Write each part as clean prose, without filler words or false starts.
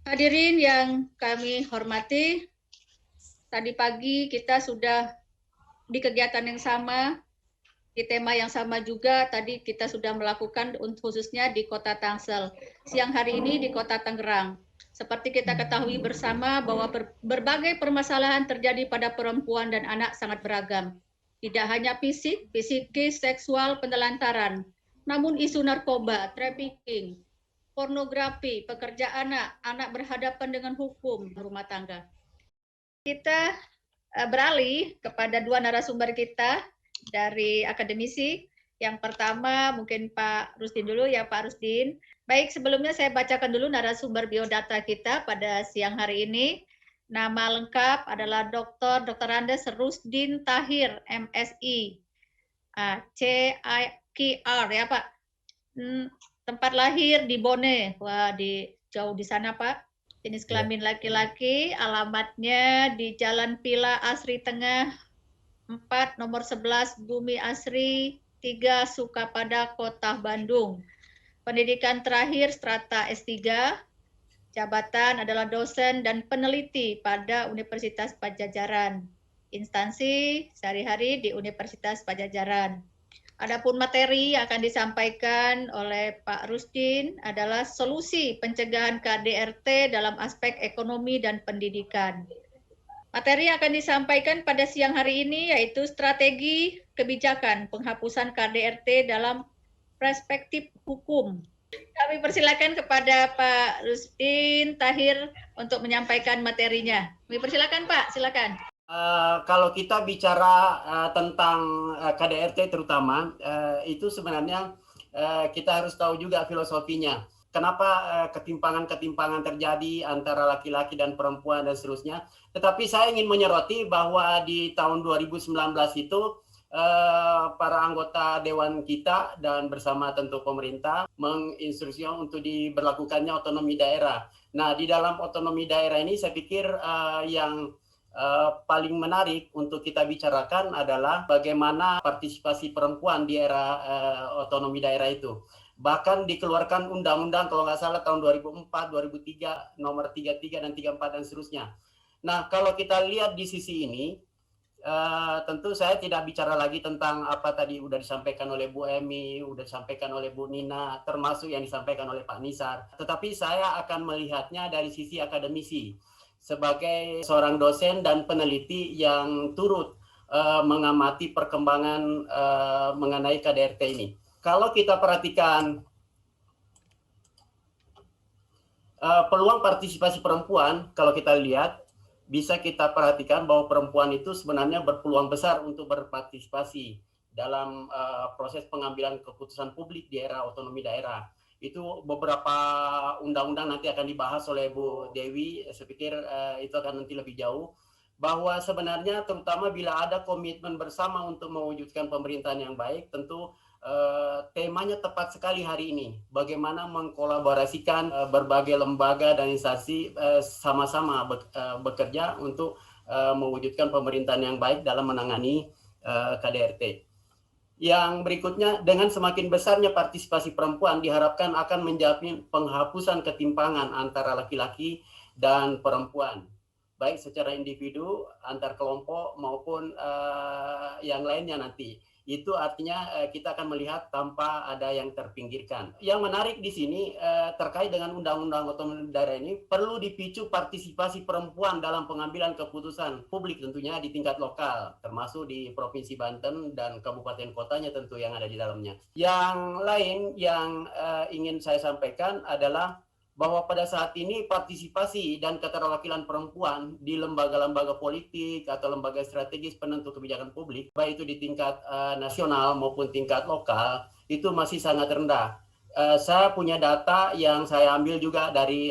Hadirin yang kami hormati, tadi pagi kita sudah di kegiatan yang sama, di tema yang sama juga, tadi kita sudah melakukan khususnya di Kota Tangsel. Siang hari ini di Kota Tangerang. Seperti kita ketahui bersama bahwa berbagai permasalahan terjadi pada perempuan dan anak sangat beragam. Tidak hanya fisik, psikis, seksual, penelantaran, namun isu narkoba, trafficking, pornografi, pekerja anak, anak berhadapan dengan hukum rumah tangga. Kita beralih kepada dua narasumber kita dari akademisi. Yang pertama mungkin Pak Rusdin dulu ya, Pak Rusdin. Baik, sebelumnya saya bacakan dulu narasumber biodata kita pada siang hari ini. Nama lengkap adalah Dr. Andes Rusdin Tahir, MSI, CIKR ya Pak. Tempat lahir di Bone, wah di jauh di sana Pak. Jenis kelamin laki-laki, alamatnya di Jalan Pila Asri Tengah 4 nomor 11 Bumi Asri 3 Sukapada Kota Bandung. Pendidikan terakhir strata S3, jabatan adalah dosen dan peneliti pada Universitas Padjadjaran. Instansi sehari-hari di Universitas Padjadjaran. Adapun materi yang akan disampaikan oleh Pak Rusdin adalah solusi pencegahan KDRT dalam aspek ekonomi dan pendidikan. Materi yang akan disampaikan pada siang hari ini yaitu strategi kebijakan penghapusan KDRT dalam perspektif hukum. Kami persilakan kepada Pak Rusdin Tahir untuk menyampaikan materinya. Kami persilakan Pak, silakan. Kalau kita bicara tentang KDRT terutama, itu sebenarnya kita harus tahu juga filosofinya. Kenapa ketimpangan-ketimpangan terjadi antara laki-laki dan perempuan dan seterusnya. Tetapi saya ingin menyoroti bahwa di tahun 2019 itu para anggota Dewan kita dan bersama tentu pemerintah menginstruksikan untuk diberlakukannya otonomi daerah. Nah, di dalam otonomi daerah ini saya pikir yang paling menarik untuk kita bicarakan adalah bagaimana partisipasi perempuan di era otonomi daerah itu. Bahkan dikeluarkan undang-undang kalau nggak salah tahun 2004, 2003, nomor 33 dan 34 dan seterusnya. Nah, kalau kita lihat di sisi ini, tentu saya tidak bicara lagi tentang apa tadi udah disampaikan oleh Bu Emi, udah disampaikan oleh Bu Nina, termasuk yang disampaikan oleh Pak Nisar. Tetapi saya akan melihatnya dari sisi akademisi. Sebagai seorang dosen dan peneliti yang turut mengamati perkembangan mengenai KDRT ini. Kalau kita perhatikan peluang partisipasi perempuan, kalau kita lihat, bisa kita perhatikan bahwa perempuan itu sebenarnya berpeluang besar untuk berpartisipasi dalam proses pengambilan keputusan publik di era otonomi daerah. Itu beberapa undang-undang nanti akan dibahas oleh Bu Dewi, saya pikir itu akan nanti lebih jauh, bahwa sebenarnya terutama bila ada komitmen bersama untuk mewujudkan pemerintahan yang baik, tentu temanya tepat sekali hari ini, bagaimana mengkolaborasikan berbagai lembaga dan instansi sama-sama bekerja untuk mewujudkan pemerintahan yang baik dalam menangani KDRT. Yang berikutnya, dengan semakin besarnya partisipasi perempuan diharapkan akan menjamin penghapusan ketimpangan antara laki-laki dan perempuan, baik secara individu, antar kelompok maupun yang lainnya nanti. Itu artinya kita akan melihat tanpa ada yang terpinggirkan. Yang menarik di sini terkait dengan undang-undang otonomi daerah ini, perlu dipicu partisipasi perempuan dalam pengambilan keputusan publik tentunya di tingkat lokal, termasuk di Provinsi Banten dan kabupaten kotanya tentu yang ada di dalamnya. Yang lain yang ingin saya sampaikan adalah bahwa pada saat ini partisipasi dan keterwakilan perempuan di lembaga-lembaga politik atau lembaga strategis penentu kebijakan publik, baik itu di tingkat nasional maupun tingkat lokal, itu masih sangat rendah. Saya punya data yang saya ambil juga dari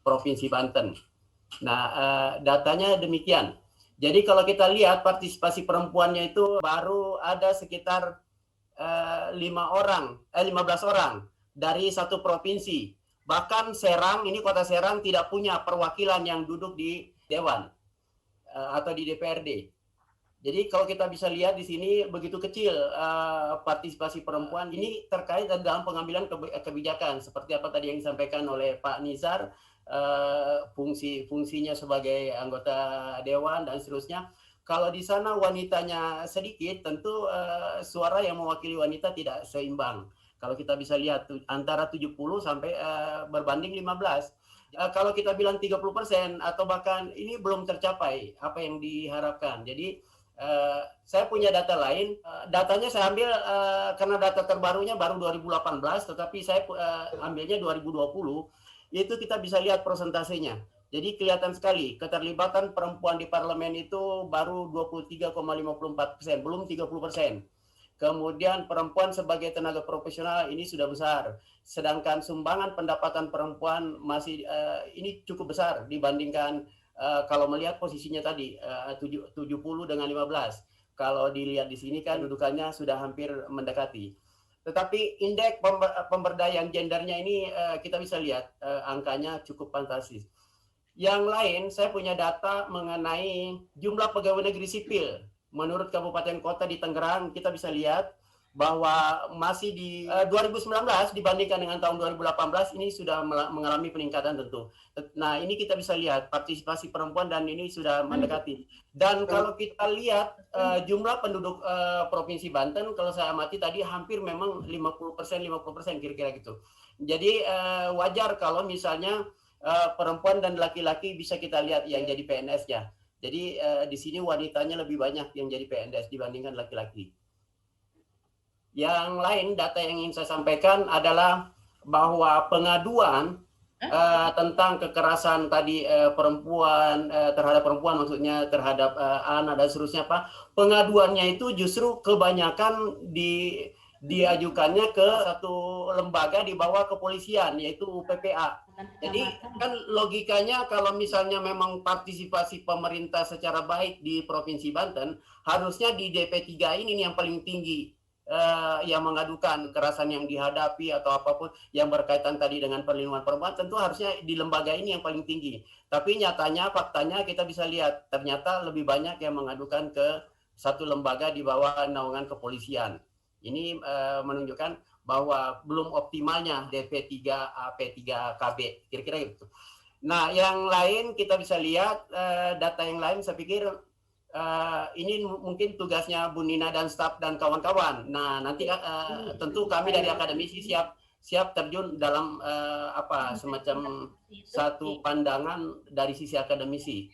Provinsi Banten. Nah, datanya demikian. Jadi kalau kita lihat partisipasi perempuannya itu baru ada sekitar 15 orang dari satu provinsi. Bahkan Serang, ini kota Serang tidak punya perwakilan yang duduk di Dewan atau di DPRD. Jadi kalau kita bisa lihat di sini begitu kecil partisipasi perempuan ini terkait dalam pengambilan kebijakan seperti apa tadi yang disampaikan oleh Pak Nizar, fungsinya sebagai anggota dewan dan seterusnya. Kalau di sana wanitanya sedikit, tentu suara yang mewakili wanita tidak seimbang. Kalau kita bisa lihat antara 70 sampai berbanding 15. Kalau kita bilang 30% atau bahkan ini belum tercapai apa yang diharapkan. Jadi saya punya data lain, datanya saya ambil karena data terbarunya baru 2018, tetapi saya ambilnya 2020, itu kita bisa lihat persentasenya. Jadi kelihatan sekali keterlibatan perempuan di parlemen itu baru 23,54%, belum 30%. Kemudian perempuan sebagai tenaga profesional ini sudah besar. Sedangkan sumbangan pendapatan perempuan masih ini cukup besar dibandingkan kalau melihat posisinya tadi 70 dengan 15. Kalau dilihat di sini kan dudukannya sudah hampir mendekati. Tetapi indeks pemberdayaan gendernya ini kita bisa lihat angkanya cukup fantastis. Yang lain, saya punya data mengenai jumlah pegawai negeri sipil. Menurut kabupaten kota di Tangerang, kita bisa lihat bahwa masih di 2019 dibandingkan dengan tahun 2018 ini sudah mengalami peningkatan tentu. Nah, ini kita bisa lihat partisipasi perempuan dan ini sudah mendekati. Dan kalau kita lihat jumlah penduduk Provinsi Banten, kalau saya amati tadi hampir memang 50% kira-kira gitu. Jadi wajar kalau misalnya perempuan dan laki-laki bisa kita lihat yang jadi PNS-nya. Jadi di sini wanitanya lebih banyak yang jadi PNS dibandingkan laki-laki. Yang lain data yang ingin saya sampaikan adalah bahwa pengaduan tentang kekerasan tadi perempuan terhadap perempuan, maksudnya terhadap anak dan seterusnya, pengaduannya itu justru kebanyakan diajukannya ke satu lembaga di bawah kepolisian, yaitu UPPA. Jadi kan logikanya kalau misalnya memang partisipasi pemerintah secara baik di Provinsi Banten, harusnya di DP3 ini yang paling tinggi yang mengadukan kekerasan yang dihadapi atau apapun yang berkaitan tadi dengan perlindungan perempuan, tentu harusnya di lembaga ini yang paling tinggi. Tapi nyatanya, faktanya kita bisa lihat, ternyata lebih banyak yang mengadukan ke satu lembaga di bawah naungan kepolisian. Ini menunjukkan bahwa belum optimalnya DP3 P3KB, kira-kira gitu. Nah, yang lain kita bisa lihat data yang lain, saya pikir ini mungkin tugasnya Bu Nina dan staf dan kawan-kawan. Nah, nanti tentu kami dari akademisi siap terjun dalam semacam satu pandangan dari sisi akademisi.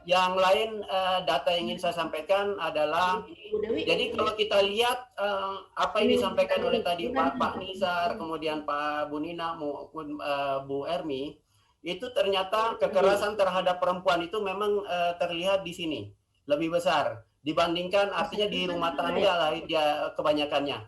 Yang lain data yang ingin saya sampaikan adalah, jadi kalau kita lihat apa yang disampaikan oleh tadi Pak Nizar, kemudian Pak Bu Nina maupun Bu Ermi, itu ternyata kekerasan terhadap perempuan itu memang terlihat di sini lebih besar dibandingkan, artinya di rumah tangga lah dia kebanyakannya,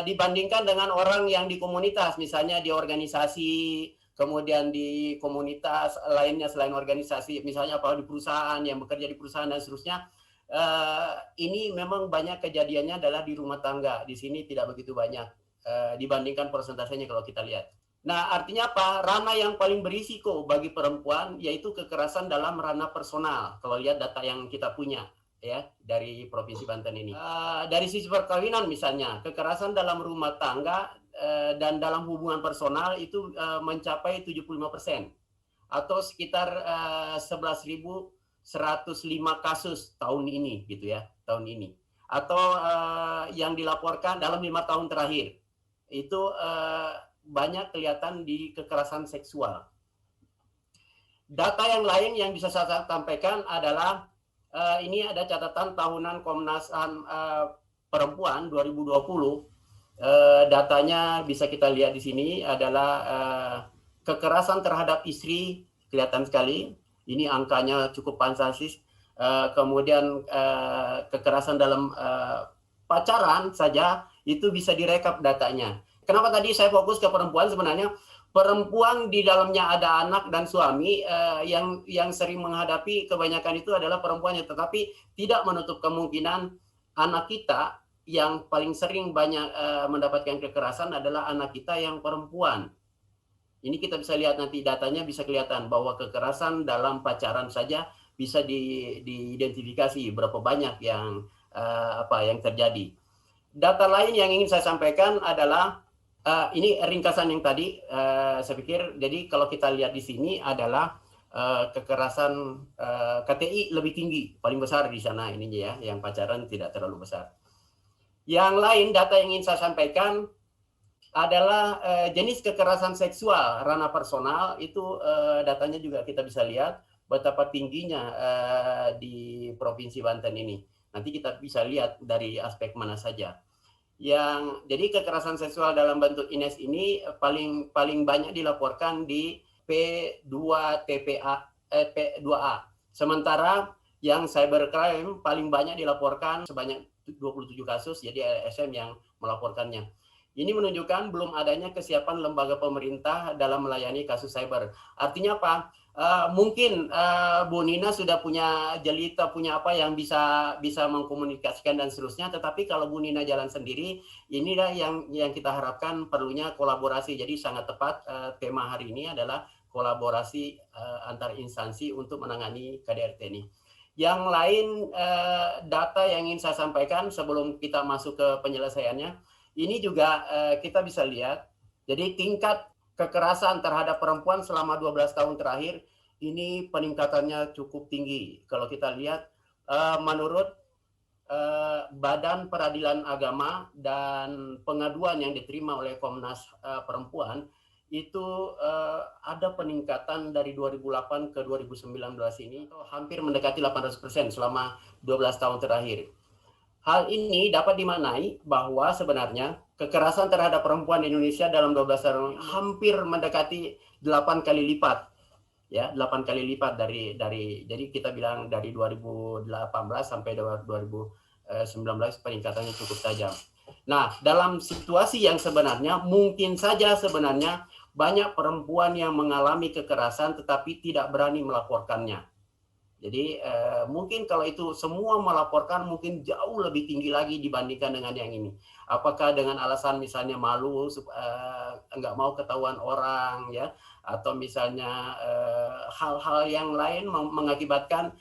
dibandingkan dengan orang yang di komunitas, misalnya di organisasi, kemudian di komunitas lainnya selain organisasi, misalnya apa di perusahaan, yang bekerja di perusahaan dan seterusnya. Ini memang banyak kejadiannya adalah di rumah tangga. Di sini tidak begitu banyak dibandingkan persentasenya kalau kita lihat. Nah, artinya apa? Ranah yang paling berisiko bagi perempuan yaitu kekerasan dalam ranah personal. Kalau lihat data yang kita punya ya dari Provinsi Banten ini. Dari sisi perkawinan misalnya, kekerasan dalam rumah tangga dan dalam hubungan personal itu mencapai 75% atau sekitar 11.105 kasus tahun ini gitu ya, tahun ini. Atau yang dilaporkan dalam 5 tahun terakhir itu banyak kelihatan di kekerasan seksual. Data yang lain yang bisa saya sampaikan adalah ini ada catatan tahunan Komnas HAM Perempuan 2020. Datanya bisa kita lihat di sini adalah kekerasan terhadap istri, kelihatan sekali. Ini angkanya cukup fantastis. Kemudian kekerasan dalam pacaran saja itu bisa direkap datanya. Kenapa tadi saya fokus ke perempuan? Sebenarnya perempuan di dalamnya ada anak dan suami, yang sering menghadapi kebanyakan itu adalah perempuannya, tetapi tidak menutup kemungkinan anak kita yang paling sering banyak mendapatkan kekerasan adalah anak kita yang perempuan. Ini kita bisa lihat nanti datanya, bisa kelihatan bahwa kekerasan dalam pacaran saja bisa diidentifikasi berapa banyak yang terjadi. Data lain yang ingin saya sampaikan adalah ini ringkasan yang tadi saya pikir. Jadi kalau kita lihat di sini adalah kekerasan KTI lebih tinggi, paling besar di sana ininya ya, yang pacaran tidak terlalu besar. Yang lain data yang ingin saya sampaikan adalah jenis kekerasan seksual ranah personal itu datanya juga kita bisa lihat betapa tingginya di Provinsi Banten ini. Nanti kita bisa lihat dari aspek mana saja. Jadi kekerasan seksual dalam bentuk INES ini paling banyak dilaporkan di P2TPA P2A. Sementara yang cybercrime paling banyak dilaporkan sebanyak 27 kasus, jadi LSM yang melaporkannya. Ini menunjukkan belum adanya kesiapan lembaga pemerintah dalam melayani kasus cyber. Artinya apa? Mungkin Bu Nina sudah punya jelita, punya apa yang bisa mengkomunikasikan dan seterusnya. Tetapi kalau Bu Nina jalan sendiri, inilah yang kita harapkan perlunya kolaborasi. Jadi sangat tepat tema hari ini adalah kolaborasi antar instansi untuk menangani KDRT ini. Yang lain data yang ingin saya sampaikan sebelum kita masuk ke penyelesaiannya, ini juga kita bisa lihat. Jadi tingkat kekerasan terhadap perempuan selama 12 tahun terakhir ini peningkatannya cukup tinggi. Kalau kita lihat menurut Badan Peradilan Agama dan pengaduan yang diterima oleh Komnas Perempuan itu ada peningkatan dari 2008 ke 2019 ini hampir mendekati 800% selama 12 tahun terakhir. Hal ini dapat dimaknai bahwa sebenarnya kekerasan terhadap perempuan di Indonesia dalam 12 tahun hampir mendekati 8 kali lipat. Ya, 8 kali lipat dari jadi kita bilang dari 2018 sampai 2019 peningkatannya cukup tajam. Nah, dalam situasi yang sebenarnya mungkin saja sebenarnya banyak perempuan yang mengalami kekerasan tetapi tidak berani melaporkannya. Jadi mungkin kalau itu semua melaporkan mungkin jauh lebih tinggi lagi dibandingkan dengan yang ini. Apakah dengan alasan misalnya malu, nggak mau ketahuan orang, ya, atau misalnya hal-hal yang lain mengakibatkan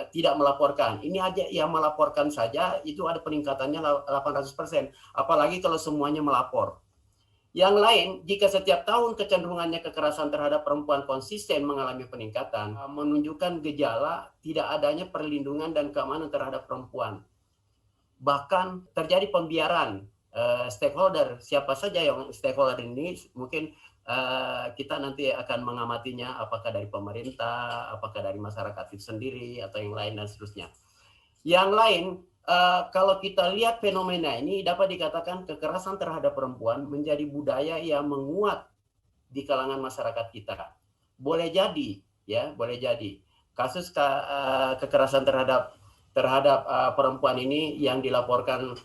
tidak melaporkan. Ini aja yang melaporkan saja itu ada peningkatannya 800%. Apalagi kalau semuanya melapor. Yang lain, jika setiap tahun kecenderungannya kekerasan terhadap perempuan konsisten mengalami peningkatan, menunjukkan gejala tidak adanya perlindungan dan keamanan terhadap perempuan. Bahkan terjadi pembiaran stakeholder, siapa saja yang stakeholder ini mungkin kita nanti akan mengamatinya apakah dari pemerintah, apakah dari masyarakat itu sendiri, atau yang lain dan seterusnya. Yang lain, kalau kita lihat fenomena ini dapat dikatakan kekerasan terhadap perempuan menjadi budaya yang menguat di kalangan masyarakat kita. Boleh jadi, ya, boleh jadi kasus kekerasan terhadap perempuan ini yang dilaporkan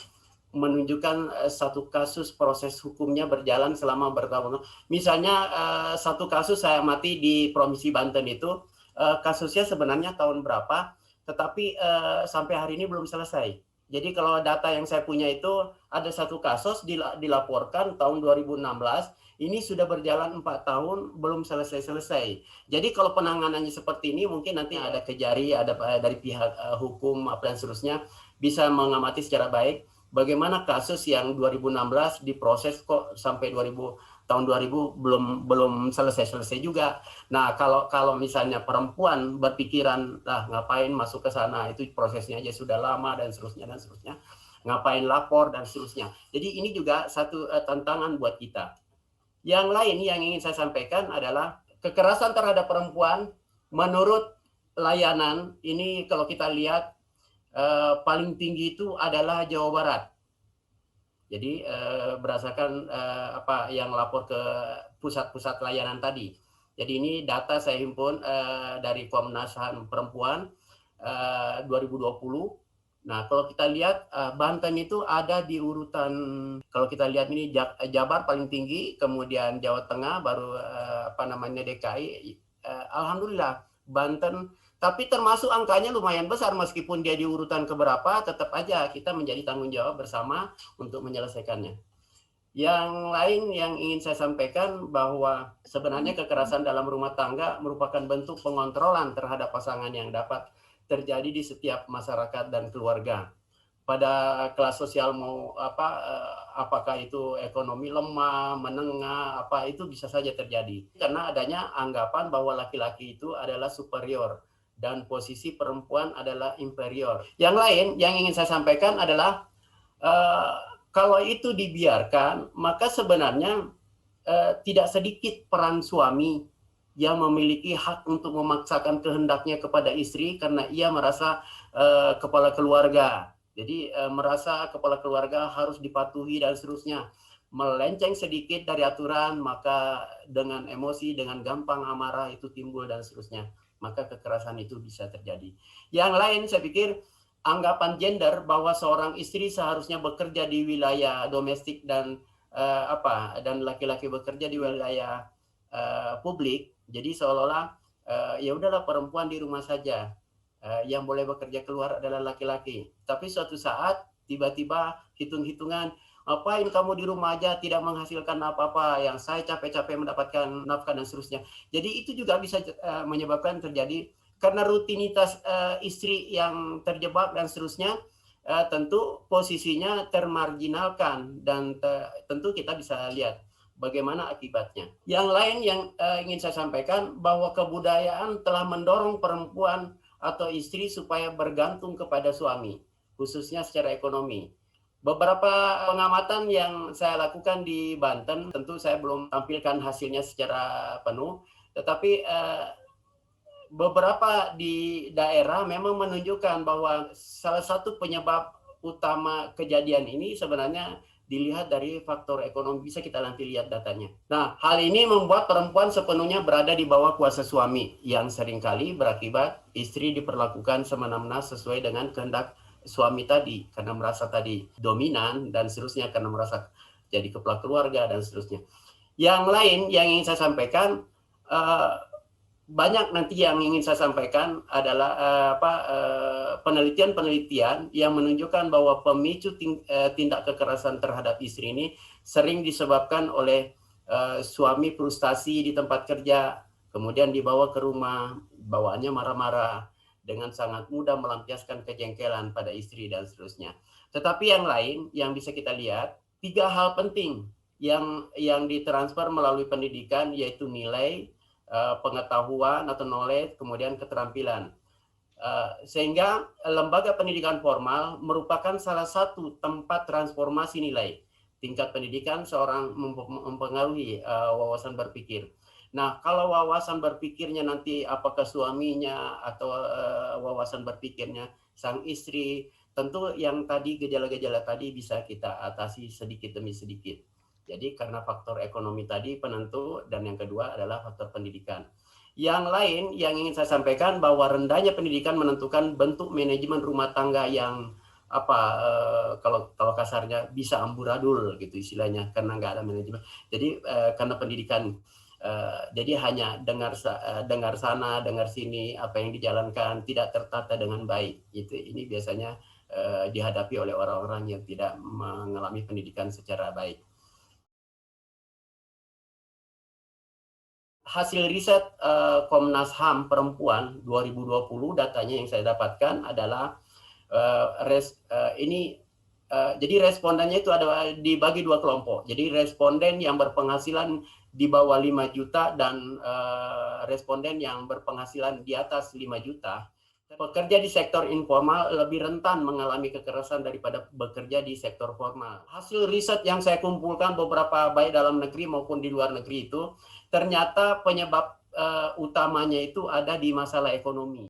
menunjukkan satu kasus proses hukumnya berjalan selama bertahun-tahun. Misalnya satu kasus saya amati di Provinsi Banten itu kasusnya sebenarnya tahun berapa? Tetapi sampai hari ini belum selesai. Jadi kalau data yang saya punya itu ada satu kasus dilaporkan tahun 2016, ini sudah berjalan 4 tahun belum selesai-selesai. Jadi kalau penanganannya seperti ini mungkin nanti ada Kejari, ada dari pihak hukum apa dan seterusnya bisa mengamati secara baik bagaimana kasus yang 2016 diproses kok sampai tahun 2000 belum selesai juga. Nah, kalau misalnya perempuan berpikiran, ngapain masuk ke sana, itu prosesnya aja sudah lama dan seterusnya. Ngapain lapor dan seterusnya. Jadi ini juga satu tantangan buat kita. Yang lain yang ingin saya sampaikan adalah kekerasan terhadap perempuan menurut layanan ini kalau kita lihat paling tinggi itu adalah Jawa Barat. Jadi berdasarkan apa yang lapor ke pusat-pusat layanan tadi. Jadi ini data saya himpun dari Komnas HAM Perempuan 2020. Nah, kalau kita lihat Banten itu ada di urutan, kalau kita lihat ini Jabar paling tinggi, kemudian Jawa Tengah, baru DKI. Alhamdulillah Banten, tapi termasuk angkanya lumayan besar meskipun dia di urutan keberapa, tetap aja kita menjadi tanggung jawab bersama untuk menyelesaikannya. Yang lain yang ingin saya sampaikan bahwa sebenarnya kekerasan dalam rumah tangga merupakan bentuk pengontrolan terhadap pasangan yang dapat terjadi di setiap masyarakat dan keluarga. Pada kelas sosial mau apakah itu ekonomi lemah, menengah, apa itu bisa saja terjadi. Karena adanya anggapan bahwa laki-laki itu adalah superior dan posisi perempuan adalah inferior. Yang lain yang ingin saya sampaikan adalah kalau itu dibiarkan, maka sebenarnya tidak sedikit peran suami yang memiliki hak untuk memaksakan kehendaknya kepada istri karena ia merasa kepala keluarga. Jadi merasa kepala keluarga harus dipatuhi dan seterusnya. Melenceng sedikit dari aturan, maka dengan emosi, dengan gampang amarah itu timbul dan seterusnya. Maka kekerasan itu bisa terjadi. Yang lain saya pikir anggapan gender bahwa seorang istri seharusnya bekerja di wilayah domestik dan dan laki-laki bekerja di wilayah publik. Jadi seolah-olah ya udahlah perempuan di rumah saja, yang boleh bekerja keluar adalah laki-laki. Tapi suatu saat tiba-tiba hitung-hitungan, ngapain kamu di rumah aja tidak menghasilkan apa-apa, yang saya capek-capek mendapatkan nafkah dan seterusnya. Jadi itu juga bisa menyebabkan terjadi karena rutinitas istri yang terjebak dan seterusnya, tentu posisinya termarginalkan dan tentu kita bisa lihat bagaimana akibatnya. Yang lain yang ingin saya sampaikan bahwa kebudayaan telah mendorong perempuan atau istri supaya bergantung kepada suami, khususnya secara ekonomi. Beberapa pengamatan yang saya lakukan di Banten, tentu saya belum tampilkan hasilnya secara penuh, tetapi beberapa di daerah memang menunjukkan bahwa salah satu penyebab utama kejadian ini sebenarnya dilihat dari faktor ekonomi. Bisa kita nanti lihat datanya. Nah, hal ini membuat perempuan sepenuhnya berada di bawah kuasa suami yang seringkali berakibat istri diperlakukan semena-mena sesuai dengan kehendak suami tadi karena merasa tadi dominan dan seterusnya, karena merasa jadi kepala keluarga dan seterusnya. Yang lain yang ingin saya sampaikan, banyak nanti yang ingin saya sampaikan adalah penelitian-penelitian yang menunjukkan bahwa pemicu tindak kekerasan terhadap istri ini sering disebabkan oleh suami frustasi di tempat kerja, kemudian dibawa ke rumah, bawaannya marah-marah, dengan sangat mudah melampiaskan kejengkelan pada istri dan seterusnya. Tetapi yang lain yang bisa kita lihat, 3 hal penting yang ditransfer melalui pendidikan, yaitu nilai, pengetahuan atau knowledge, kemudian keterampilan. Sehingga lembaga pendidikan formal merupakan salah satu tempat transformasi nilai. Tingkat pendidikan seorang mempengaruhi wawasan berpikir. Nah, kalau wawasan berpikirnya nanti apakah suaminya atau wawasan berpikirnya sang istri, tentu yang tadi gejala-gejala tadi bisa kita atasi sedikit demi sedikit. Jadi karena faktor ekonomi tadi penentu, dan yang kedua adalah faktor pendidikan. Yang lain yang ingin saya sampaikan bahwa rendahnya pendidikan menentukan bentuk manajemen rumah tangga yang kalau kasarnya bisa amburadul gitu istilahnya, karena nggak ada manajemen. Jadi karena pendidikan, jadi hanya dengar sana, dengar sini, apa yang dijalankan tidak tertata dengan baik. Ini biasanya dihadapi oleh orang-orang yang tidak mengalami pendidikan secara baik. Hasil riset Komnas HAM Perempuan 2020, datanya yang saya dapatkan adalah jadi respondennya itu ada dibagi 2 kelompok. Jadi responden yang berpenghasilan di bawah 5 juta dan responden yang berpenghasilan di atas 5 juta. Pekerja di sektor informal lebih rentan mengalami kekerasan daripada bekerja di sektor formal. Hasil riset yang saya kumpulkan beberapa baik dalam negeri maupun di luar negeri itu, ternyata penyebab utamanya itu ada di masalah ekonomi.